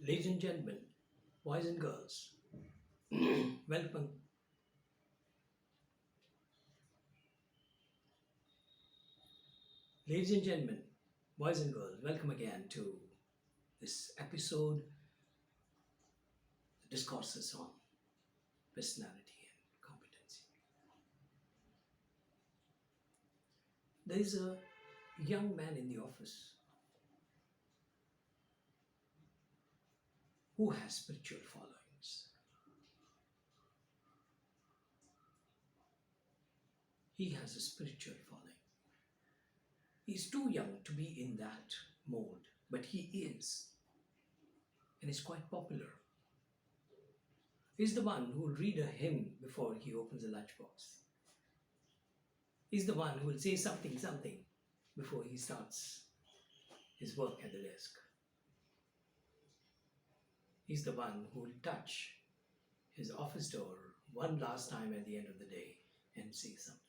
Ladies and gentlemen, boys and girls, welcome. Ladies and gentlemen, boys and girls, welcome again to this episode, the discourses on personality and competency. There is a young man in the office who has spiritual followings. He has a spiritual following. He's too young to be in that mold, but he is, and is quite popular. He's the one who will read a hymn before he opens a lunchbox. He's the one who will say something before he starts his work at the desk. He's the one who will touch his office door one last time at the end of the day and say something.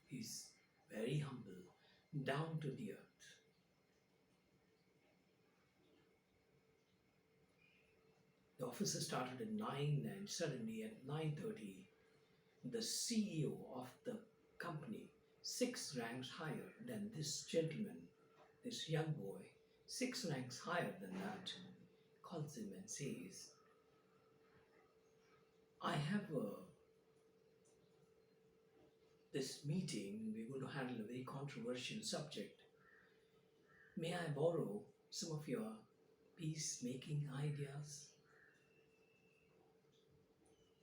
He's very humble, down to the earth. The office has started at 9 and suddenly at 9:30, the CEO of the company, 6 ranks higher than this gentleman, this young boy, 6 ranks higher than that, calls him and says, I have this meeting, we're going to handle a very controversial subject. May I borrow some of your peacemaking ideas?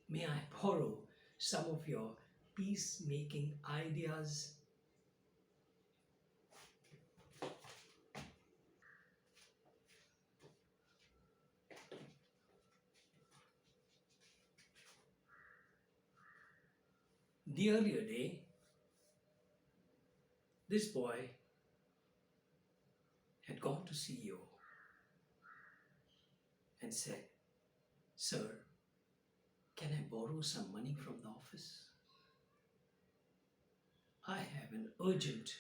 May I borrow some of your peacemaking ideas? The earlier day, this boy had gone to CEO and said, Sir, can I borrow some money from the office? I have an urgent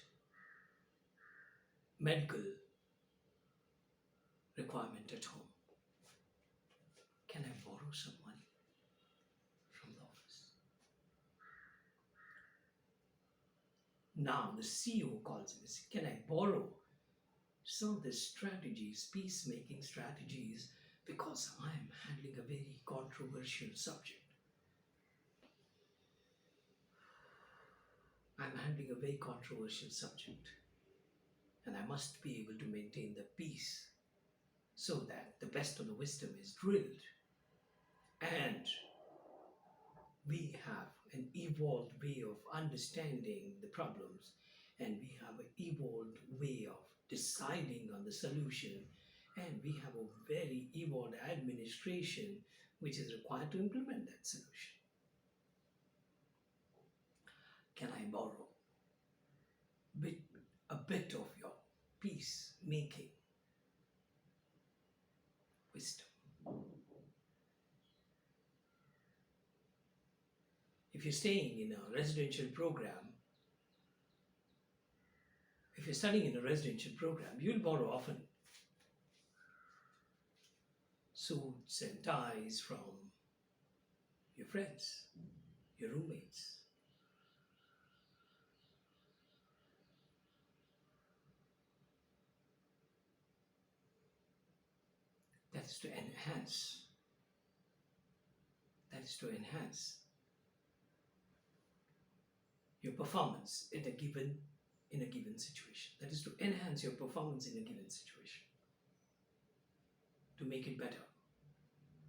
medical requirement at home. Can I borrow some money from the office? Now the CEO calls him and says, can I borrow some of the strategies, peacemaking strategies, because I am handling a very controversial subject. I'm handling a very controversial subject, and I must be able to maintain the peace so that the best of the wisdom is drilled, and we have an evolved way of understanding the problems, and we have an evolved way of deciding on the solution, and we have a very evolved administration which is required to implement that solution. Can I borrow a bit of your peacemaking wisdom? If you're staying in a residential program, if you're studying in a residential program, you'll borrow often suits and ties from your friends, your roommates. That is to enhance. That is to enhance your performance in a given situation. That is to enhance your performance in a given situation. To make it better.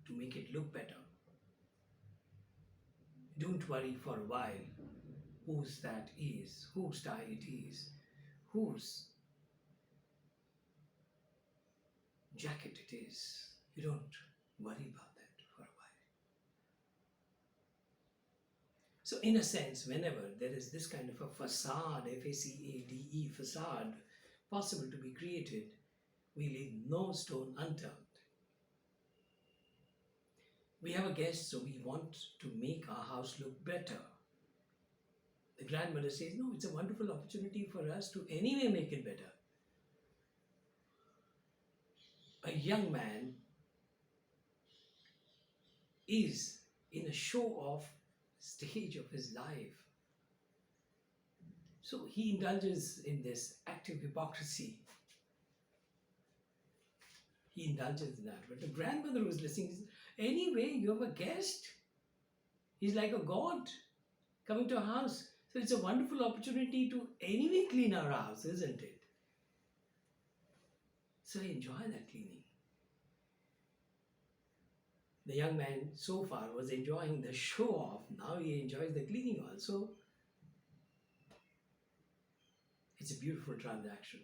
To make it look better. Don't worry for a while whose that is, whose tie it is, whose jacket it is. You don't worry about that for a while. So in a sense, whenever there is this kind of a facade, F-A-C-A-D-E, facade, possible to be created, we leave no stone unturned. We have a guest, so we want to make our house look better. The grandmother says, no, it's a wonderful opportunity for us to anyway make it better. a young man is in a show off stage of his life. So he indulges in this active hypocrisy. He indulges in that. But the grandmother was listening, says, anyway, you have a guest. He's like a god coming to our house. So it's a wonderful opportunity to anyway clean our house, isn't it? So enjoy that cleaning. The young man so far was enjoying the show off. Now he enjoys the cleaning also. It's a beautiful transaction.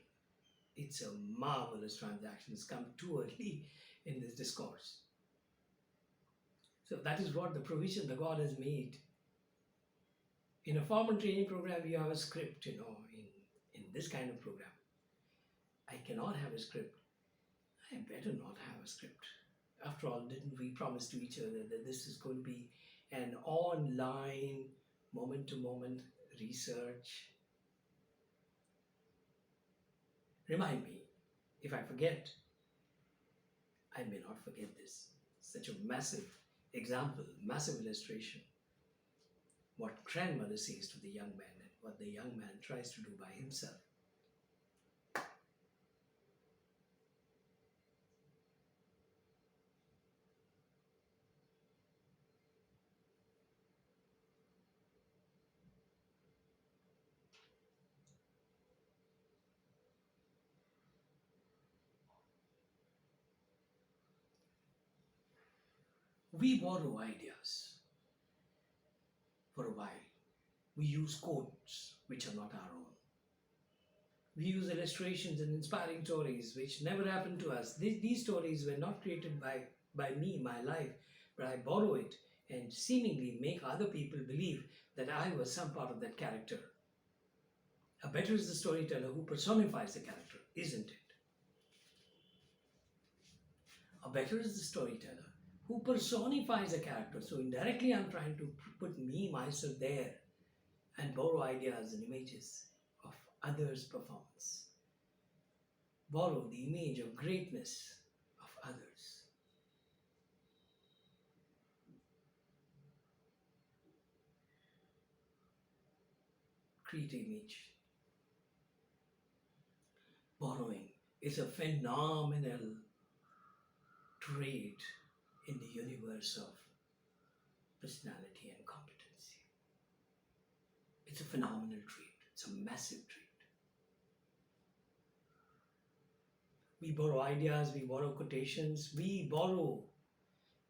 It's a marvelous transaction. It's come too early in this discourse. So that is what the provision the God has made. In a formal training program, you have a script, in this kind of program. I cannot have a script. I better not have a script. After all, didn't we promise to each other that this is going to be an online, moment to moment research? Remind me. If I forget, I may not forget this. Such a massive example, massive illustration. What grandmother says to the young man and what the young man tries to do by himself. We borrow ideas for a while. We use quotes which are not our own. We use illustrations and inspiring stories which never happened to us. These stories were not created by me, my life, but I borrow it and seemingly make other people believe that I was some part of that character. A better is the storyteller who personifies the character, isn't it? A better is the storyteller who personifies a character. So indirectly, I'm trying to put me, myself there and borrow ideas and images of others' performance. Borrow the image of greatness of others. Create image. Borrowing is a phenomenal trait in the universe of personality and competency. It's a phenomenal trait. It's a massive trait. We borrow ideas, we borrow quotations, we borrow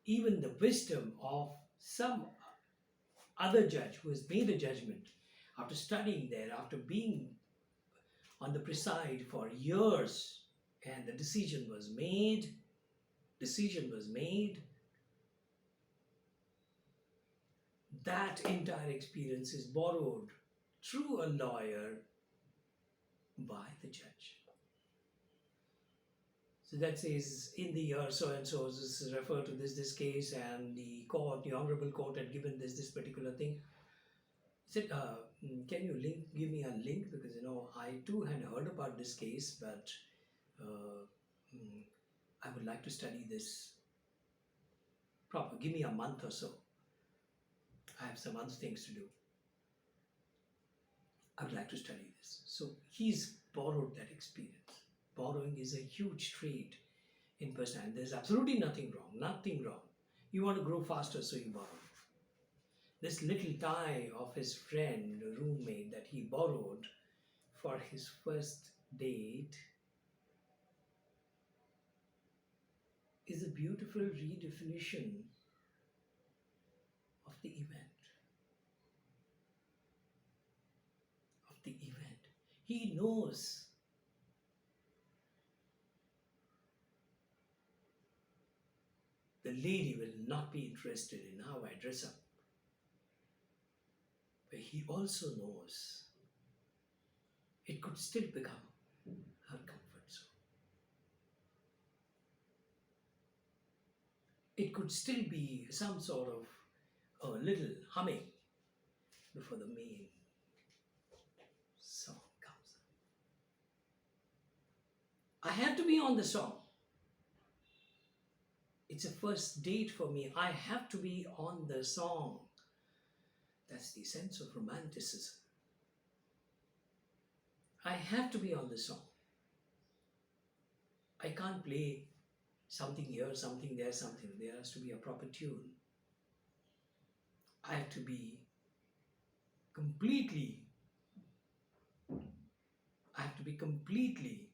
even the wisdom of some other judge who has made a judgment after studying there, after being on the preside for years, and the decision was made. That entire experience is borrowed through a lawyer by the judge. So that says, in the year so and so, this is referred to this case, and the honorable court had given this particular thing. He said, can you give me a link, because I too had heard about this case, but uh, mm, I would like to study this proper. Give me a month or so. I have some other things to do. I would like to study this. So he's borrowed that experience. Borrowing is a huge trait in personality. There's absolutely nothing wrong. Nothing wrong. You want to grow faster, so you borrow. This little tie of his friend, roommate, that he borrowed for his first date is a beautiful redefinition of the event. He knows the lady will not be interested in how I dress up. But he also knows it could still become her comfort zone. It could still be some sort of a little humming before the main song comes. I had to be on the song. It's a first date for me. I have to be on the song. That's the sense of romanticism. I have to be on the song. I can't play something here, something there, something. There has to be a proper tune. I have to be completely, I have to be completely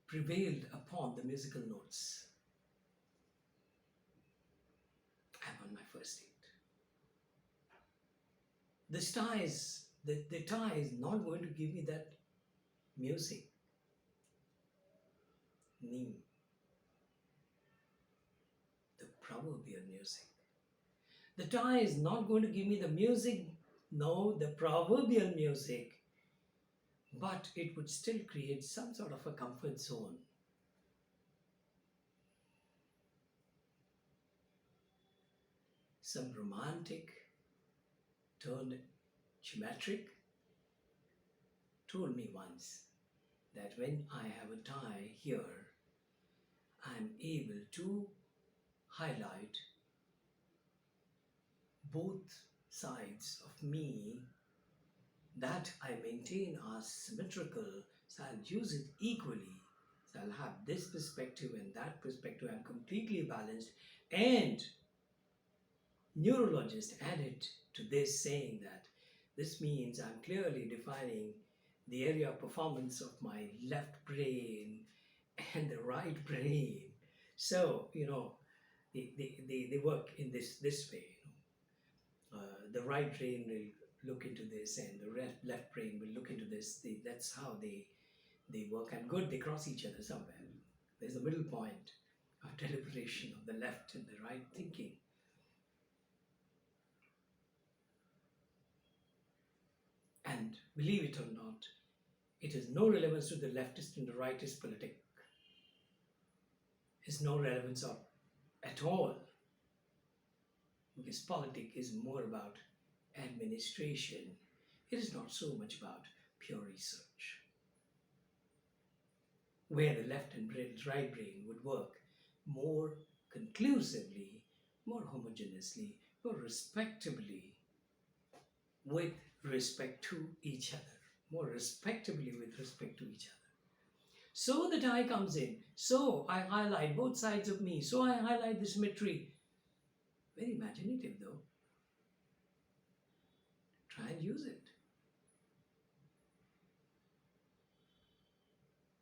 prevailed upon the musical notes. I'm on my first date. The star is not going to give me that music. Neem, the proverbial music. The star is not going to give me the music, no, the proverbial music, but it would still create some sort of a comfort zone. Some romantic turned geometric told me once that when I have a tie here, I'm able to highlight both sides of me that I maintain are symmetrical, so I'll use it equally. So I'll have this perspective and that perspective. I'm completely balanced. And neurologists added to this saying that this means I'm clearly defining the area of performance of my left brain and the right brain. So, they work in this way. The right brain will look into this and the left brain will look into this. That's how they work, and good, they cross each other somewhere. There's a middle point of deliberation of the left and the right thinking. And believe it or not, it has no relevance to the leftist and the rightist politic. It's no relevance at all. Because politics is more about administration. It is not so much about pure research. Where the left and right brain would work more conclusively, more homogeneously, more respectably with respect to each other. More respectably with respect to each other. So the tie comes in. So I highlight both sides of me. So I highlight the symmetry. Very imaginative though. Try and use it.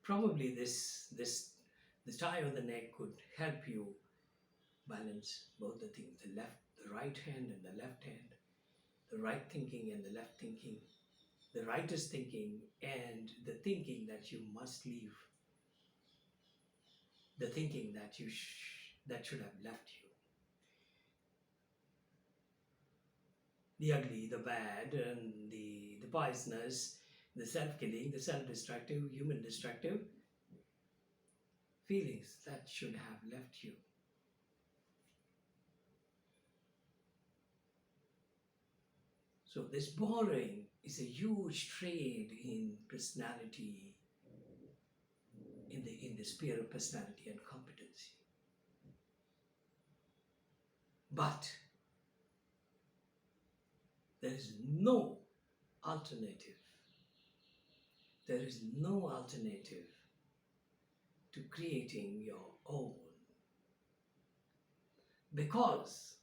Probably the tie on the neck could help you balance both the things, the right hand and the left hand, the right thinking and the left thinking, the rightist thinking and the thinking that you must leave, the thinking that that should have left you. The ugly, the bad, and the poisonous, the self-killing, the self-destructive, human-destructive feelings that should have left you. So this borrowing is a huge trade in personality, in the sphere of personality and competency. But there is no alternative. There is no alternative to creating your own. Because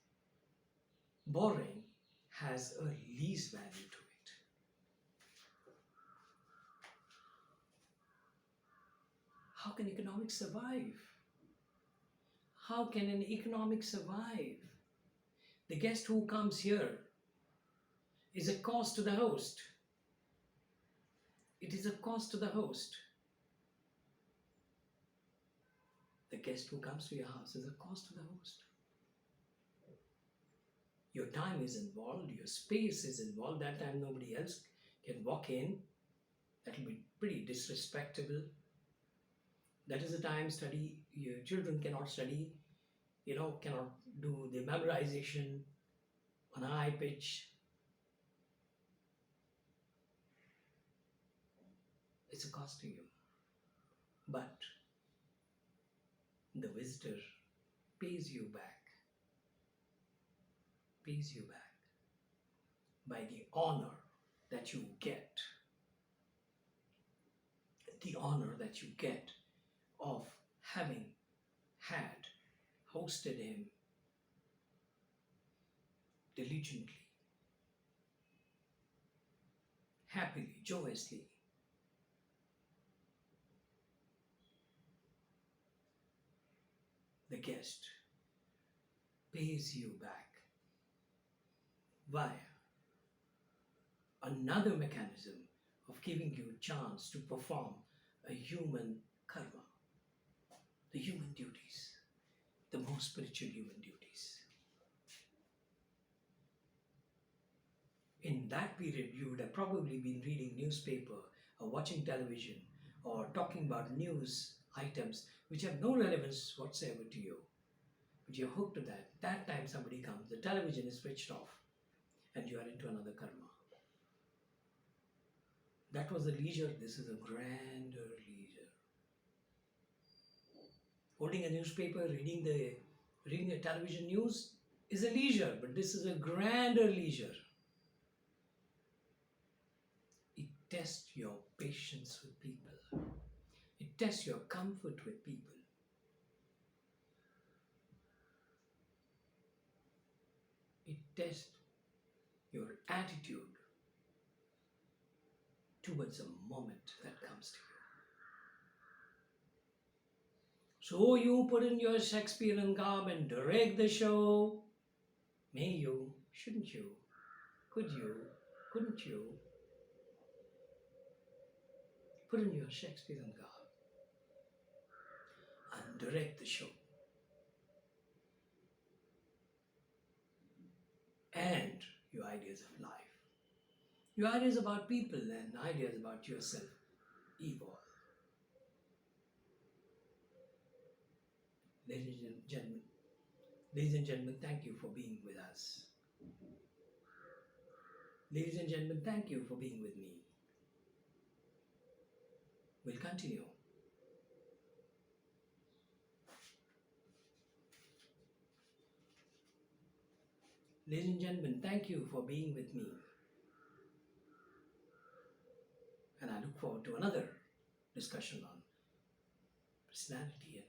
borrowing has a least value to it. How can economics survive? How can an economic survive? The guest who comes here is a cost to the host. It is a cost to the host. The guest who comes to your house is a cost to the host. Your time is involved, your space is involved. That time nobody else can walk in. That will be pretty disrespectful. That is the time your children cannot study, cannot do the memorization on high pitch. It's a cost to you. But the visitor pays you back by the honor that you get, the honor that you get of having had hosted him diligently, happily, joyously. The guest pays you back via another mechanism of giving you a chance to perform a human karma, the human duties, the most spiritual human duties. In that period, you would have probably been reading newspaper or watching television or talking about news items which have no relevance whatsoever to you. But you're hooked to that. That time somebody comes, the television is switched off, and you are into another karma. That was a leisure. This is a grander leisure. Holding a newspaper, reading the television news is a leisure, but this is a grander leisure. It tests your patience with people. It tests your comfort with people. It tests your attitude towards a moment that comes to you. So you put in your Shakespearean garb and direct the show. May you, shouldn't you, could you, couldn't you put in your Shakespearean garb and direct the show? And your ideas of life, your ideas about people and ideas about yourself evolve. Ladies and gentlemen, thank you for being with us. Ladies and gentlemen, thank you for being with me. We'll continue. Ladies and gentlemen, thank you for being with me. And I look forward to another discussion on personality and